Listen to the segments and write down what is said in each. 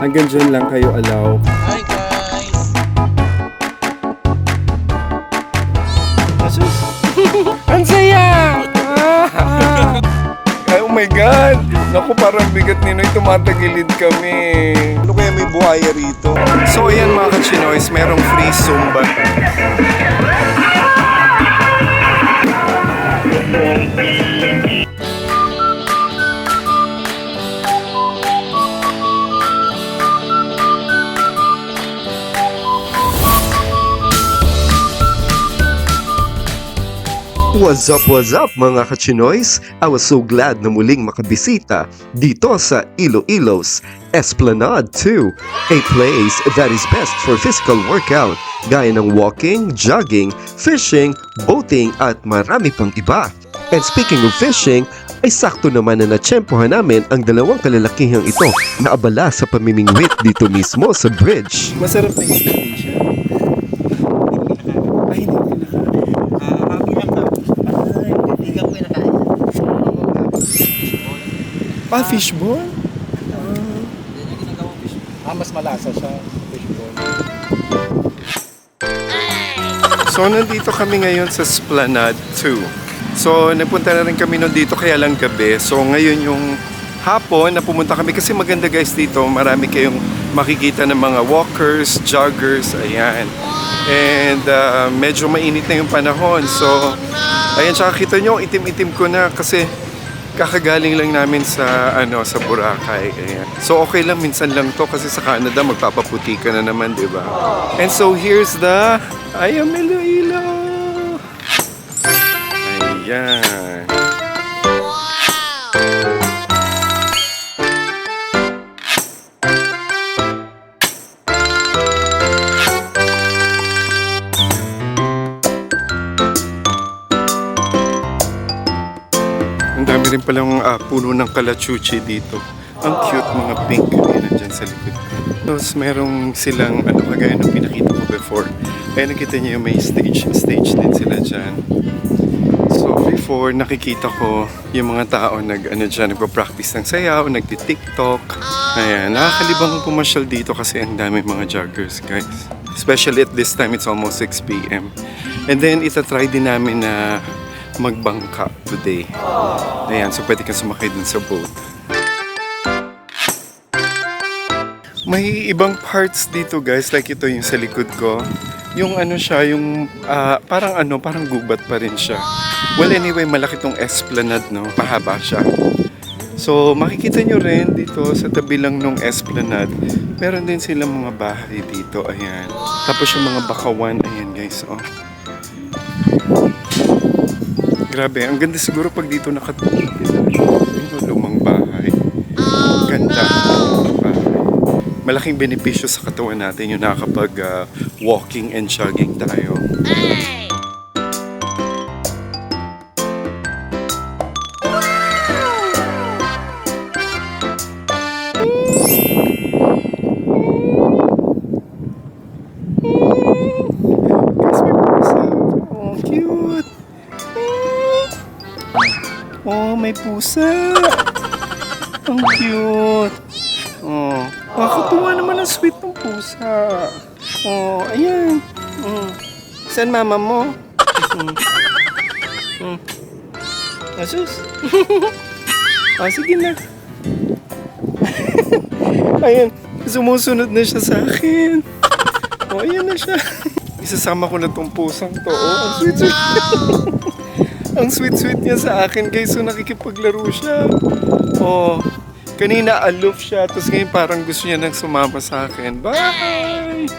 Hanggang dyan lang kayo allow. Hi guys! Asus! Ang saya! Ay, oh my God! Naku, parang bigat ninoy, tumatagilid kami. Ano kaya may buhaya rito? So ayan mga kachinoys, merong free Zumba. What's up mga kachinoys? I was so glad na muling makabisita dito sa Iloilo's Esplanade 2, a place that is best for physical workout gaya ng walking, jogging, fishing, boating at marami pang iba. And speaking of fishing, ay sakto naman na natsyempohan namin ang dalawang kalalakihang ito na abala sa pamimingwit dito mismo sa bridge. Masarap na isla din siya. Ay, hindi ko Ah, fishball? Mas malasa siya. Fishball. So, nandito kami ngayon sa Esplanade 2. So, nagpunta na rin kami nun dito kaya lang gabi. So, ngayon yung hapon na pumunta kami kasi maganda guys dito. Marami kayong makikita ng mga walkers, joggers, ayan. And medyo mainit na yung panahon. So, ayan, tsaka kita nyo, itim-itim ko na kasi kakagaling lang namin sa sa Boracay. Ayan. So okay lang minsan lang to kasi sa Canada magpapaputi ka na naman, 'di ba? And so here's the I am Iloilo. Ayan. Ang dami rin palang puno ng kalachuchi dito. Ang cute, mga pink. Ayan, nandyan sa likod. Tapos merong silang, kagaya ng pinakita ko before. Kaya nakita niyo yung may stage din sila dyan. So before, nakikita ko yung mga tao nagpa-practice ng sayaw, nagti-tiktok. Ayan, nakakalibang pumasyal dito kasi ang dami mga joggers, guys. Especially at this time, it's almost 6 p.m. And then, itatry din namin na magbangka today. Ayan, so pwede kang sumakay dun sa boat. May ibang parts dito guys, like ito yung sa likod ko. Yung yung parang gubat pa rin siya. Well anyway, malaki tong Esplanade, no? Mahaba siya. So makikita nyo rin dito sa tabi lang nung Esplanade, meron din silang mga bahay dito, ayan. Tapos yung mga bakawan, ayan guys, oh. Grabe, ang ganda siguro pag dito nakatulog. Yung lumang bahay. Ganda. Malaking benepisyo sa katawan natin yung nakakapag walking and jogging tayo. Oh, cute! Oh, may pusa. Ang cute. Oh, nakakatuwa naman ang sweet ng pusa. Oh, ayan. Saan mama mo? Asus. Sige na. Ayan, sumusunod na siya sa akin. Oh, ayan na siya. Isasama ko na tong pusang to. Oh, ang sweet-sweet. Ang sweet-sweet niya sa akin guys, so nakikipaglaro siya. Oh, kanina aloof siya, tapos ngayon parang gusto niya nang sumama sa akin. Bye!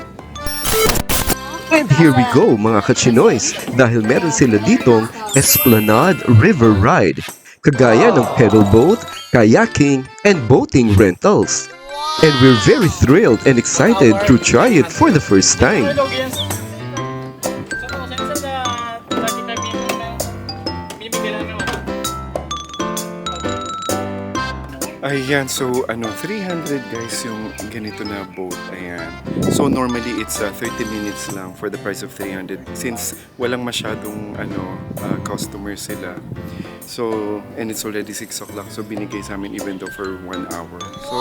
And here we go mga kachinoys dahil meron sila ditong Esplanade River Ride, kagaya ng pedal boat, kayaking, and boating rentals. And we're very thrilled and excited to try it for the first time. Ayan, so 300 guys yung ganito na boat. Ayan. So normally it's 30 minutes lang for the price of 300 since walang masyadong customers sila. So, and it's already 6 o'clock so binigay sa amin even though for 1 hour. So,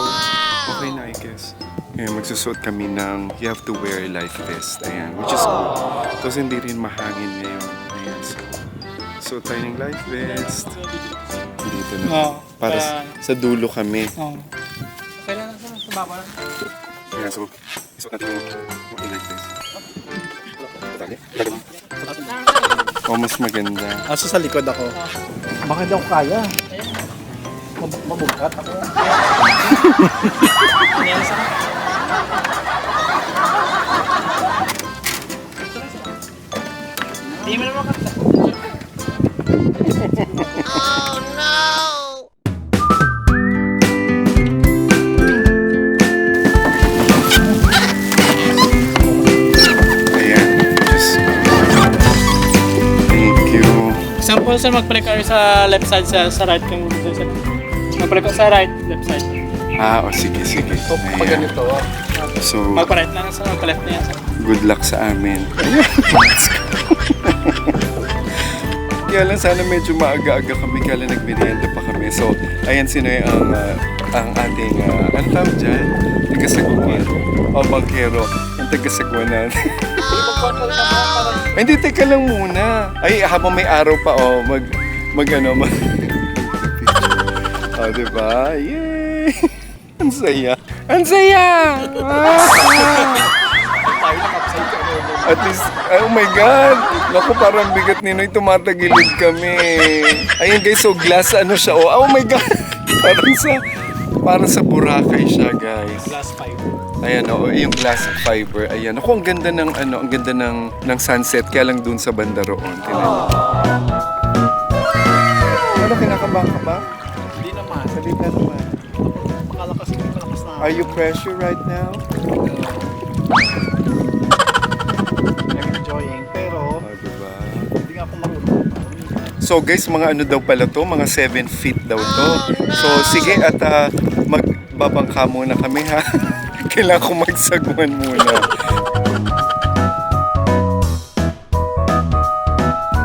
Okay na, I guess. Ngayon, magsusuot kami ng you have to wear life vest. Ayan, which is good. Tapos hindi rin mahangin ngayon. Ayan, so suot tayo ng life vest. Dito na. Oo, Para sa dulo kami. Oo. Okay lang sa baba lang. Ayan, so suot natin yung life vest. Tali. Oh, mas maganda. Aso sa likod ako. Baka daw kaya. Mabukat ako. Hindi mo naman kanta. Ayan. Just... Thank you. Example sir, mag-park kayo sa left side, sa right kang mag-park ka sa right, left side. Ah, o sige, sige. So, pag Ayan. ganito, So, Mag-right lang sa mag-left na yan sir. good luck sa amin. Kaya lang sana medyo maaga-aga kami, kaya lang nagmerienda pa kami. So, ayan Sinoy ang ating, ano tawag dyan? Tagasagwan. O, bangkero. Ang tagasagwanan. Ay, hindi, teka lang muna. Ay, habang may araw pa, O, diba? Yay! Ang saya! Ang saya! At least, oh my God! Naku, parang bigat ni Noy, tumatagilid kami. Ayun guys, so glass, ano siya, oh my God! Parang sa Boracay siya, guys. Last 5. Ayan, oh, yung glass fiber. Ayan, ako, ang ganda ng, ang ganda ng sunset, kaya lang dun sa banda roon. Tingnan niyo. Ano, kinakabahan ka ba? hindi naman. Salita naman. Makalakas na. Are you pressure right now? I'm enjoying. Pero, Oh, diba? hindi nga ako marunong. So guys, mga ano daw pala to, mga 7 feet daw to. So sige at magbabangka muna kami ha. Kailangan ko magsagwan muna.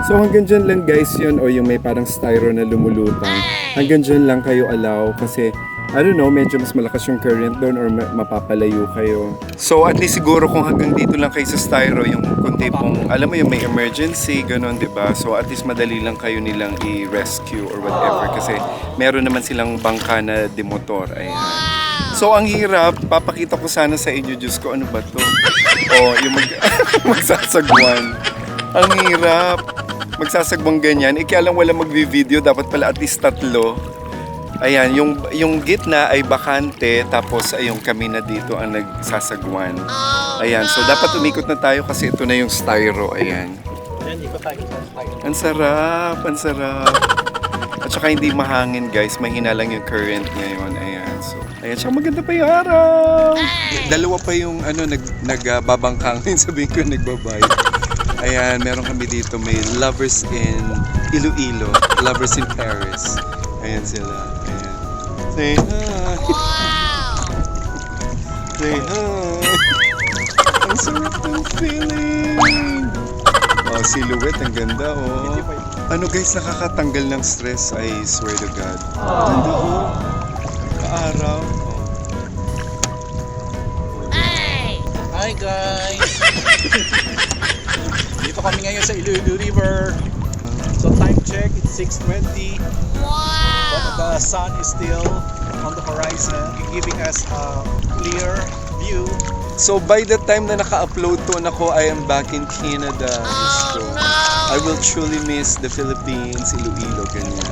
So hanggang dyan lang guys yun, o yung may parang styro na lumulutang. Hanggang dyan lang kayo allow kasi I don't know, medyo mas malakas yung current doon or mapapalayo kayo. So at least siguro kung hanggang dito lang kayo sa styro, yung kundi pong, alam mo yung may emergency, ganun, di ba? So at least madali lang kayo nilang i-rescue or whatever kasi meron naman silang bangka na demotor. Ayan. So ang hirap, papakita ko sana sa inyo, Diyos ko, ano ba to? O yung magsasagwan. Ang hirap. Magsasagwang ganyan. Kaya lang wala magvi-video, dapat pala at least 3. Ayan, yung gitna ay bakante, tapos ay yung kami na dito ang nagsasagwan. Ayan, so dapat umikot na tayo kasi ito na yung styro. Ayan. Yan, ikot tayo sa tayo. Ang sarap, ang sarap. At saka hindi mahangin guys, mahina lang yung current ngayon. Ayan, so ayan, saka maganda pa yung araw. Dalawa pa yung nagbabangka ngayon, sabihin ko nagbabay. Ayan, meron kami dito, may lovers in Iloilo, lovers in Paris. Ayan sila. Ayan. Say hi. Say hi. Ang sarap ng feeling. Oh, silhouette, ang ganda, oh. Ano guys, nakakatanggal ng stress, I swear to God. Ganda, oh. Kaaraw. Oh. Hi guys! Dito kami ngayon sa Iloilo River. So time check, it's 6:20. But the sun is still on the horizon, giving us a clear view. So by the time na naka-upload to, nako, I am back in Canada. So, I will truly miss the Philippines, Iloilo, ganyan.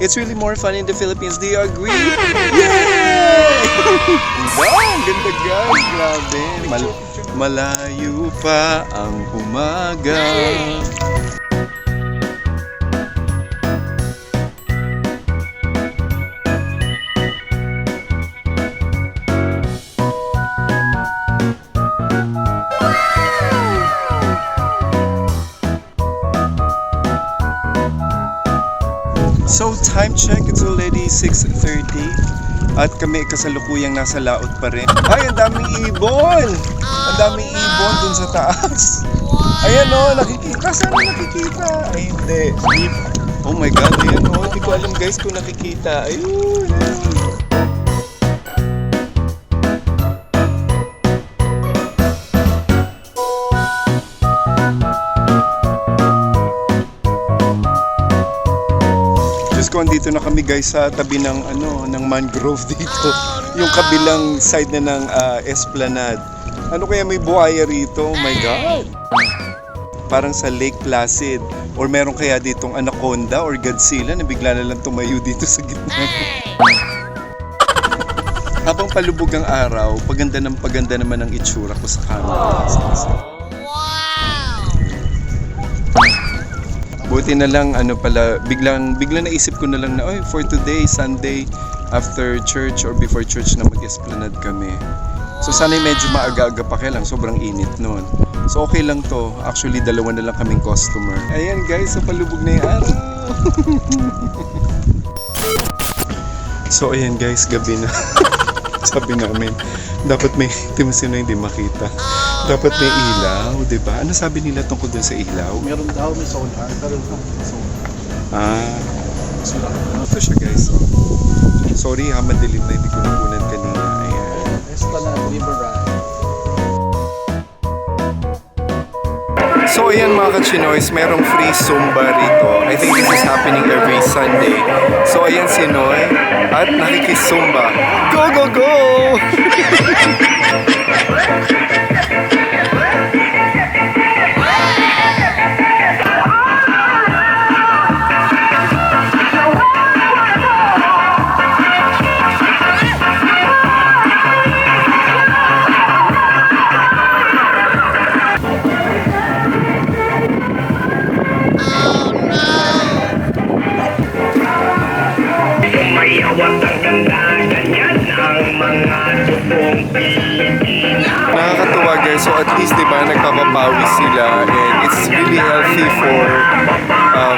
It's really more fun in the Philippines. Do you agree? Yay! Wow, ang ganda guys. Grabe. Malayo pa ang umaga. So time check, it's already 6:30 at kami kasalukuyang nasa laot pa rin. Ay, ang daming ibon! Ang daming ibon dun sa taas. Ayan o, nakikita. Saan nakikita? Ay, hindi. Oh my God, ayan o. Hindi ko alam guys kung nakikita. Ayun. Diyos ko, andito na kami guys sa tabi ng ng mangrove dito. Yung kabilang side na ng Esplanade. Ano kaya may buhaya rito? Oh my God! Parang sa Lake Placid. Or meron kaya ditong anaconda or Godzilla na bigla na lang tumayo dito sa gitna. Habang palubog ang araw, paganda naman ang itsura ko sa camera. Buti na lang biglang naisip ko na lang na for today, Sunday, after church or before church na mag-esplanade kami. So sana'y medyo maaga-aga pa kaya lang, sobrang init noon. So okay lang to. Actually, 2 na lang kaming customer. Ayan guys, so palubog na yung araw. So ayan guys, gabi na. Sabi namin, dapat may timasino hindi makita. Dapat may ilaw, di ba? Ano sabi nila tungkol dun sa ilaw? Meron daw, may solar. Pero Ito siya guys. Oh. Sorry ha, madilim na hindi ko nakunan kanina. Ayan. Esplanade River Ride. So ayan mga ka-Chinoys, merong free Zumba rito. I think this is happening every Sunday. So ayan si Noy at nakikis-Zumba. Go, go, go! Nakakatuwa guys, so at least diba nagpapapawis sila and it's really healthy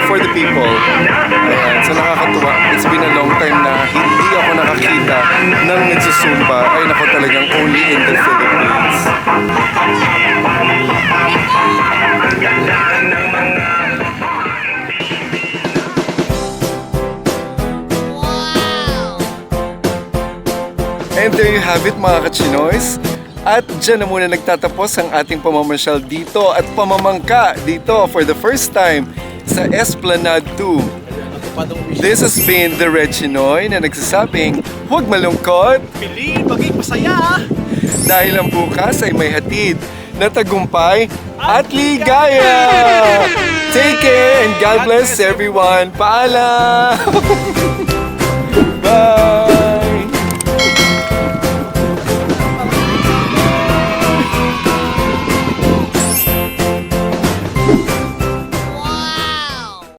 for the people. Ayan, so nakakatuwa. It's been a long time na hindi ako nakakita ng nagsusumba. Ay nako, talagang only in the Philippines. And there you have it mga ka-Chinoys. At dyan na muna nagtatapos ang ating pamamasyal dito at pamamangka dito for the first time sa Esplanade 2. This has been the Red Chinoy na nagsasabing, huwag malungkot, Pili, maging masaya! dahil ang bukas ay may hatid na tagumpay at ligaya! Take care and God bless everyone! Paalam!